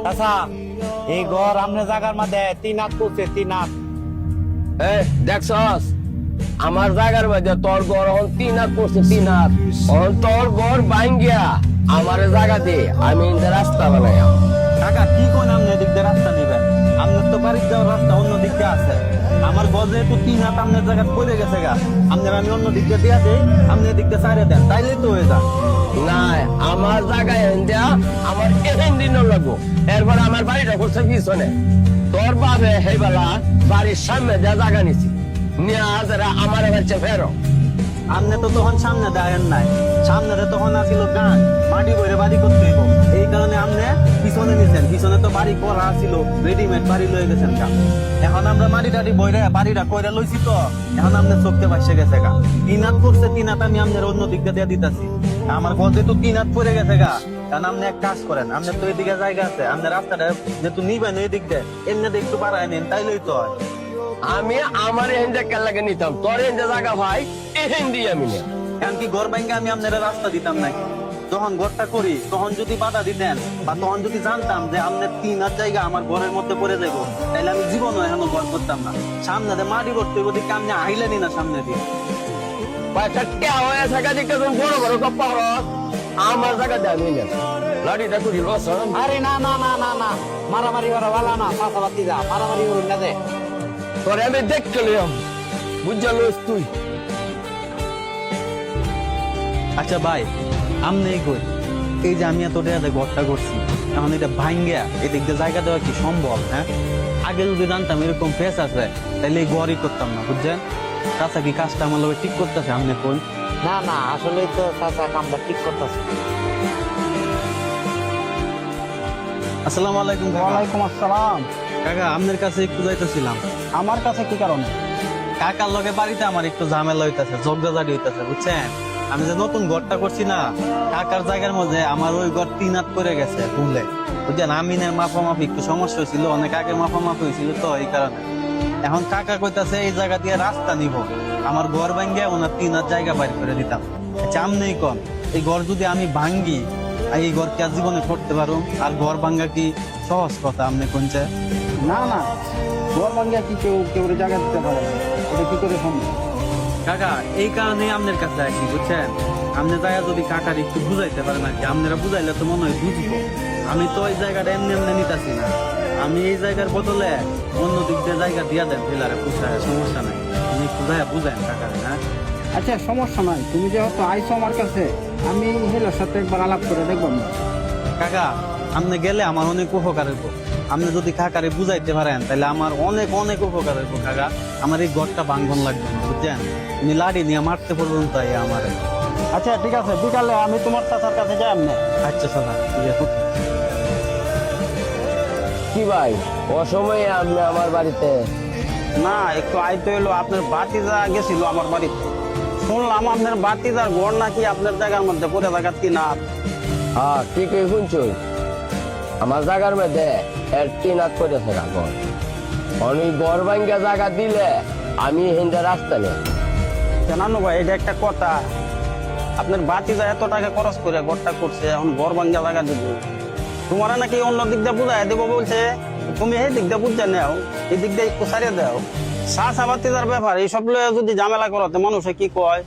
আচ্ছা এই ঘর আমনে জায়গার মধ্যে 3 হাত করছে 3 হাত। দেখছস আমার জায়গার মধ্যে তোর ঘর এখন 3 হাত করছে 3 হাত। এখন তোর ঘর ভাঙ্গিয়া আমার জায়গা দে, আমি ইন্দা রাস্তা বানাই। কাকা কি কোন আমনে এদিক দিয়ে রাস্তা নিবেন? আমনের তো বাড়ির যাওয়ার রাস্তা অন্য দিক দিয়ে আছে। আমার গজে তো 3 হাত আমনের জায়গা পড়ে গেছে গা। আমনের আমি অন্য দিক দিয়ে দিয়া দেই, আমনে এদিক দিয়ে সাইরে দেন, তাইলে তো হয়ে যায়। না আমার জায়গায় এনদিয়া আমার এদিন দিনও লাগবো। এরপর আমার বাড়িটা করছে পিছনে। তোর বাবে হেবেলা বাড়ির সামনে যা জায়গা নিছি নিয়ে হাজারা আমার বাড়িতে ফেরো। আমনে তো তখন সামনে দেন নাই, সামনে তখন আসিল গান মাটি বইরে বাড়ি করতে হইব। এই কারণে আমনে পিছনে নিছেন, পিছনে তো বাড়ি করা ছিল, রেডিমেড বাড়ি লয়ে গেছেন গা। এখন আমরা মাটি টাটি বইরে বাড়িটা কইরা লইছি তো এখন আমনে চোখতে পাইছে গেছে গা। 3 হাত করছে 3 হাত আমি আমনের অন্য দিক দিয়ে দিতাছি। আমার গজে তো 3 হাত পড়ে গেছে গা। কারণ আপনি এক কাজ করেন, আপনার তো এদিকে জায়গা আছে, আপনার রাস্তাটা যেহেতু নিবেন এই দিক দিয়ে এমনি একটু বাড়ায় নেন, তাইলেই তো হয়। আমি আমার এনজে লাগে নিতাম, তোর এনজে জায়গা ভাই এহেন দিয়ে আমি নিয়ে। কারণ কি ঘর ভাঙ্গে আমি আপনার রাস্তা দিতাম নাকি? যখন ঘরটা করি তখন যদি বাধা দিতেন বা তখন যদি জানতাম যে আপনার 3 হাত জায়গা আমার ঘরের মধ্যে পড়ে যাব, তাইলে আমি জীবনও এখন ঘর করতাম না। সামনে দিয়ে মাটি করতে ওদিকে আপনি আইলেনই না সামনে দিয়ে। কয়েকটা টিয়া হয়ে থাকা দিকে বড় বড় গপ্পা হরস আমার জায়গা দিয়ে আমি নিয়ে লাঠিটা করি লসন। আরে না না না না না, মারামারি করা ভালো না, চাচাবাতি যা মারামারি করুন না দে। তোরে আমি দেখতে লিয়াম, বুঝালোস তুই। আচ্ছা ভাই, আমনে কই এই যে আমি এত টাকা ঘরটা করছি, এখন এটা ভাঙ্গিয়া এদিক দিয়ে জায়গা দেওয়া কি সম্ভব? হ্যাঁ, আগে যদি জানতাম এরকম ফেস আছে তাহলে এই ঘরই করতাম না, বুঝছেন? চাচা কি কাজটা আমার লোক ঠিক করতেছে? আপনি কোন? না না, আসলে তো চাচা কামটা ঠিক করতেছে। আসসালামু আলাইকুম কাকা। ওয়ালাইকুম আসসালাম। কাকা আপনার কাছে একটু যাইতেছিলাম। আমার কাছে কি কারণে? কাকার লগে বাড়িতে আমার একটু ঝামেলা হইতাছে, ঝগড়াঝাড়ি হইতাছে, বুঝছেন? আমি যে নতুন ঘরটা করছি না, কাকার জায়গার মধ্যে আমার ওই ঘর 3 হাত পড়ে গেছে ভুলে, বুঝছেন? আমিনের মাপামাপি একটু সমস্যা হয়েছিল, অনেক আগে মাপামাপি হয়েছিল তো এই কারণে। এখন কাকা কইতাছে এই জায়গা দিয়ে রাস্তা নিব, আমার ঘর ভাঙ্গে ওনার 3 হাত জায়গা বাইর করে দিতাম। আচ্ছা আমনেই কম, এই ঘর যদি আমি ভাঙ্গি এই ঘর কি আর জীবনে করতে পারো? আর ঘর ভাঙ্গা কি সহজ কথা? আপনি কোনছে? না না, ঘর ভাঙ্গিয়া কি কেউ কেউ জায়গা দিতে পারে? এটা কি করে সম্ভব? কাকা এই কারণে আপনার কাছে আসি, বুঝছেন? আপনি জায়গা যদি কাকার একটু বুঝাইতে পারেন আর কি, আপনারা বুঝাইলে তো মনে হয় বুঝবো। আমি তো এই জায়গাটা এমনি এমনি নিতাছি না, আমি এই জায়গার বদলে অন্য দিক দিয়ে জায়গা দিয়া দেন, ফেলারে পুষায়, সমস্যা নাই। আপনি একটু জায়গা বুঝাইন কাকারে। হ্যাঁ আচ্ছা, সমস্যা নাই, তুমি যেহেতু আইছো আমার কাছে, আমি হেলার সাথে একবার আলাপ করে দেখবো না। কাকা, আপনি গেলে আমার অনেক উপকার হইব। আপনি যদি কাকারে বুঝাইতে পারেন তাহলে আমার অনেক অনেক উপকার হইব। কাকা, আমার এই ঘরটা ভাঙ্গন লাগবে না, বুঝছেন? তুমি লাড়ি নিয়ে মারতে পর্যন্ত আমার। আচ্ছা ঠিক আছে, বিকালে আমি তোমার চাচার কাছে যাই। আমি আচ্ছা দাদা, ঠিক আছে। কি ভাই অসময়ে আপনি আমার বাড়িতে? না, একটু আইতে হইলো, আপনার বাতিজা গেছিল আমার বাড়িতে, শুনলাম আপনার বাতিজার ঘর নাকি আপনার জায়গার মধ্যে পড়ে থাকা 3 হাত। হ্যাঁ ঠিকই শুনছো, আমার জায়গার মধ্যে এর 3 হাত করেছে ঘর। আমি ঘর ভাঙ্গা জায়গা দিলে আমি হিন্দা রাস্তা নেই। জানানো ভাই, এটা একটা কথা, আপনার বাতিজা এত টাকা খরচ করে ঘরটা করছে, এখন ঘর ভাঙ্গা জায়গা দিব? তোমার নাকি অন্য দিক দিয়ে বুঝাই দেবো বলছে, তুমি এই দিক দিয়ে বুঝে নেও, এই দিক দিয়ে একটু সারিয়ে দাও। চা বাতিজার ব্যাপার, এইসব লয়ে যদি ঝামেলা করো তো মানুষে কি কয়?